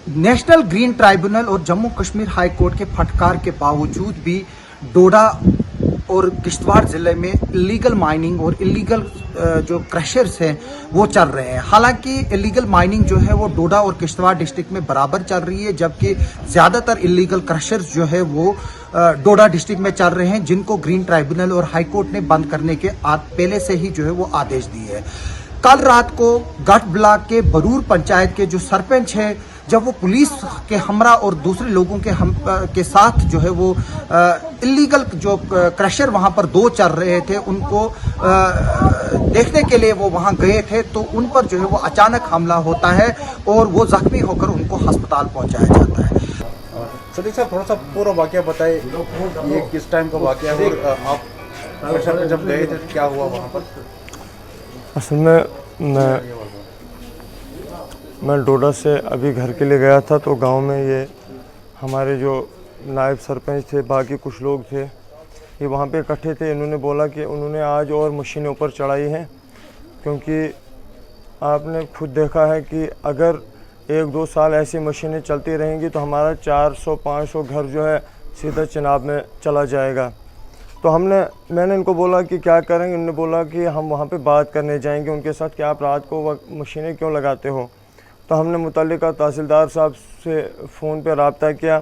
National green tribunal और Jammu Kashmir high court के फटकार के बावजूद भी डोडा और किश्तवाड़ जिले में इलीगल माइनिंग और इलीगल जो क्रशर्स हैं वो चल रहे हैं। हालांकि इलीगल माइनिंग जो है वो डोडा और किश्तवाड़ डिस्ट्रिक्ट में बराबर चल रही है, जबकि ज़्यादातर इलीगल क्रशर्स जो है वो डोडा डिस्ट्रिक्ट में चल रहे हैं, जिनको ग्रीन ट्राइब्यूनल और हाई कोर्ट ने बंद करने के पहले से ही जो है वो आदेश दिए हैं। कल रात को गढ़ ब्लॉक के बरूर पंचायत के जो सरपंच है, जब वो पुलिस के हमरा और दूसरे लोगों के साथ जो है वो इलीगल जो क्रशर वहां पर दो चल रहे थे, उनको देखने के लिए वो वहां गए थे, तो उन पर जो है वो अचानक हमला होता है और वो जख्मी होकर उनको अस्पताल पहुंचाया जाता है। सतीश साहब, थोड़ा सा पूरा वाकया बताए, ये किस टाइम का वाकया है और आप क्रशर जब गए थे क्या हुआ वहाँ पर? असल में मैं डोडा से अभी घर के लिए गया था, तो गांव में ये हमारे जो नायब सरपंच थे, बाकी कुछ लोग थे, ये वहाँ पे इकट्ठे थे। इन्होंने बोला कि उन्होंने आज और मशीनें ऊपर चढ़ाई हैं, क्योंकि आपने खुद देखा है कि अगर 1-2 साल ऐसी मशीनें चलती रहेंगी तो हमारा 400-500 घर जो है सीधा चिनाब में चला जाएगा। तो मैंने इनको बोला कि क्या करेंगे। उन्होंने बोला कि हम वहाँ पे बात करने जाएंगे उनके साथ कि आप रात को मशीनें क्यों लगाते हो। तो हमने मुतल्लिका तहसीलदार साहब से फ़ोन पे रब्ता किया।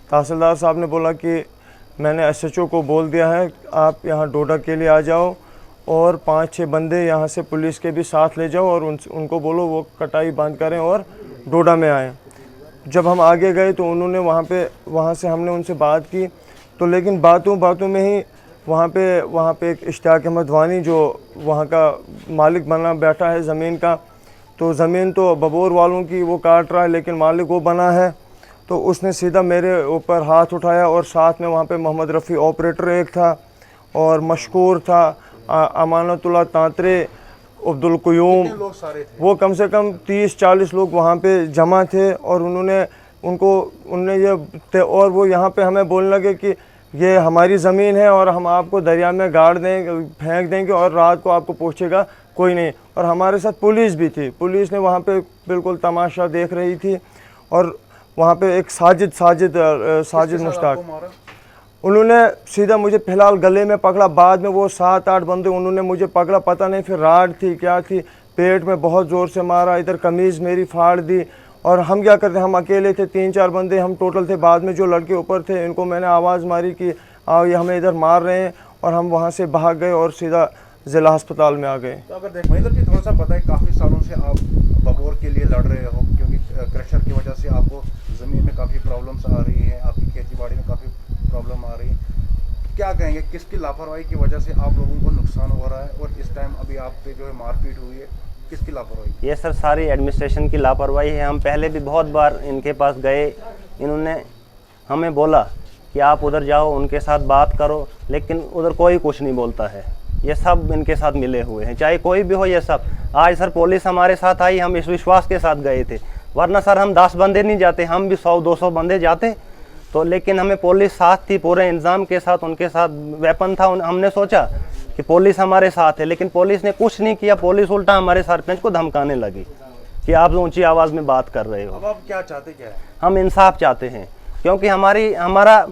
तहसीलदार साहब ने बोला कि मैंने SHO को बोल दिया है, आप यहाँ डोडा के लिए आ जाओ और 5-6 बंदे यहाँ से पुलिस के भी साथ ले जाओ और उनको बोलो वो कटाई बंद करें और डोडा में आएँ। जब हम आगे गए तो उन्होंने वहाँ से हमने उनसे बात की, तो लेकिन बातों में ही वहाँ पे एक इश्तियाक अहमद वानी जो वहाँ का मालिक बना बैठा है ज़मीन का, तो ज़मीन तो बबोर वालों की वो काट रहा है, लेकिन मालिक वो बना है। तो उसने सीधा मेरे ऊपर हाथ उठाया और साथ में वहाँ पे मोहम्मद रफ़ी ऑपरेटर एक था और मशकूर था, अमानतुल्लाह तांतरे, अब्दुल क़यूम, वो कम से कम 30-40 लोग वहाँ पे जमा थे। और और वो यहाँ पे हमें बोलने लगे कि ये हमारी ज़मीन है और हम आपको दरिया में गाड़ देंगे, फेंक देंगे और रात को आपको पूछेगा कोई नहीं। और हमारे साथ पुलिस भी थी, पुलिस ने वहाँ पे बिल्कुल तमाशा देख रही थी। और वहाँ पे एक साजिद मुश्ताक, उन्होंने सीधा मुझे फ़िलहाल गले में पकड़ा, बाद में वो 7-8 बंदे उन्होंने मुझे पकड़ा, पता नहीं फिर राड थी क्या थी, पेट में बहुत ज़ोर से मारा, इधर कमीज़ मेरी फाड़ दी। और हम क्या करते, हम अकेले थे, 3-4 बंदे हम टोटल थे। बाद में जो लड़के ऊपर थे इनको मैंने आवाज़ मारी कि आओ, ये हमें इधर मार रहे हैं, और हम वहाँ से भाग गए और सीधा ज़िला अस्पताल में आ गए। तो अगर देख महेंद्र जी, थोड़ा सा बताएं, काफ़ी सालों से आप बबोर के लिए लड़ रहे हो, क्योंकि क्रशर की वजह से आपको ज़मीन में काफ़ी प्रॉब्लम्स आ रही हैं, आपकी खेती बाड़ी में काफ़ी प्रॉब्लम आ रही है, क्या कहेंगे किसकी लापरवाही की वजह से आप लोगों को नुकसान हो रहा है? और इस टाइम अभी आप पे जो है मारपीट हुई है, किसकी लापरवाही? ये सर सारी एडमिनिस्ट्रेशन की लापरवाही है। हम पहले भी बहुत बार इनके पास गए, इन्होंने हमें बोला कि आप उधर जाओ, उनके साथ बात करो, लेकिन उधर कोई कुछ नहीं बोलता है। ये सब इनके साथ मिले हुए हैं, चाहे कोई भी हो ये सब। आज सर पुलिस हमारे साथ आई, हम इस विश्वास के साथ गए थे, वरना सर हम 10 बंदे नहीं जाते, हम भी 100-200 बंदे जाते। तो लेकिन हमें पुलिस साथ थी, पूरे इंतज़ाम के साथ, उनके साथ वेपन था। हमने सोचा कि पुलिस हमारे साथ है, लेकिन पुलिस ने कुछ नहीं किया। पुलिस उल्टा हमारे सरपंच को धमकाने लगी कि आप ऊंची आवाज़ में बात कर रहे हो। अब आप क्या चाहते क्या है? हम इंसाफ चाहते हैं, क्योंकि हमारा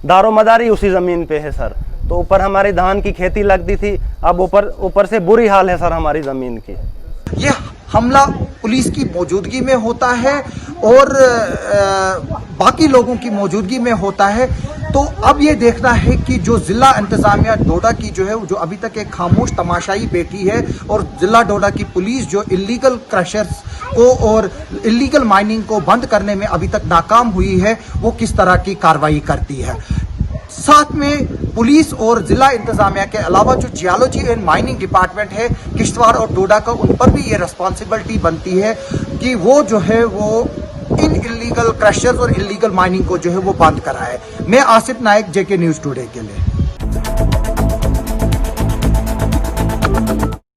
दारोमदारी उसी ज़मीन पे है सर। तो ऊपर हमारी धान की खेती लगती थी, अब ऊपर से बुरी हाल है सर हमारी ज़मीन की। ये हमला पुलिस की मौजूदगी में होता है और बाकी लोगों की मौजूदगी में होता है। तो अब ये देखना है कि जो जिला इंतजामिया डोडा की जो है, जो अभी तक एक खामोश तमाशाई बैठी है, और जिला डोडा की पुलिस जो इलीगल क्रशर्स को और इलीगल माइनिंग को बंद करने में अभी तक नाकाम हुई है, वो किस तरह की कार्रवाई करती है। साथ में पुलिस और जिला इंतजामिया के अलावा जो जियोलॉजी एंड माइनिंग डिपार्टमेंट है किश्तवाड़ और डोडा का, उन पर भी ये रिस्पॉन्सिबिलिटी बनती है कि वो जो है वो इन इलीगल क्रशर्स और इलीगल माइनिंग को जो है वो बंद कराए। मैं आसिफ नायक, JK न्यूज़ टुडे के लिए।